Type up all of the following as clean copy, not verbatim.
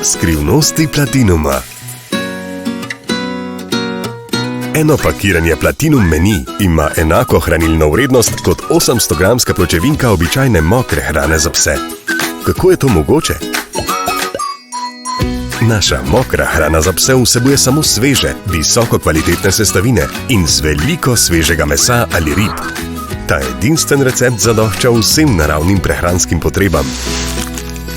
Skrivnosti Platinuma. Eno pakiranje Platinum meni ima enako hranilno vrednost kot 800-gramska pločevinka običajne mokre hrane za pse. Kako je to mogoče? Naša mokra hrana za pse vsebuje samo sveže, visoko kvalitetne sestavine in z veliko svežega mesa ali rib. Ta edinstven recept zadošča vsem naravnim prehranskim potrebam.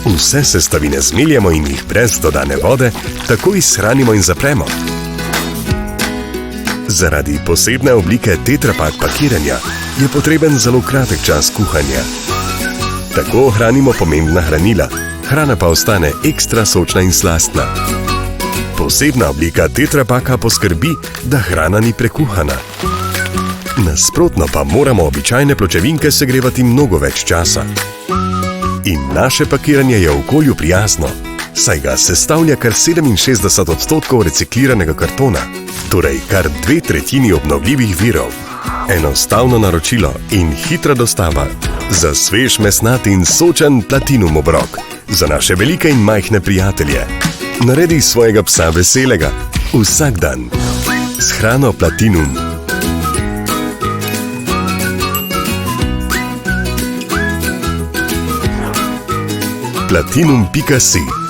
Vse sestavine zmeljemo in jih brez dodane vode takoj shranimo in zapremo. Zaradi posebne oblike tetrapak pakiranja je potreben zelo kratek čas kuhanja. Tako ohranimo pomembna hranila, hrana pa ostane ekstra sočna in slastna. Posebna oblika tetrapaka poskrbi, da hrana ni prekuhana. Nasprotno pa moramo običajne pločevinke segrevati mnogo več časa. In naše pakiranje je okolju prijazno, saj ga sestavlja kar 67% recikliranega kartona, torej kar 2/3 obnovljivih virov. Enostavno naročilo in hitra dostava za svež mesnat in sočen Platinum obrok. Za naše velike in majhne prijatelje. Naredi svojega psa veselega vsak dan s hrano Platinum. Platinum.si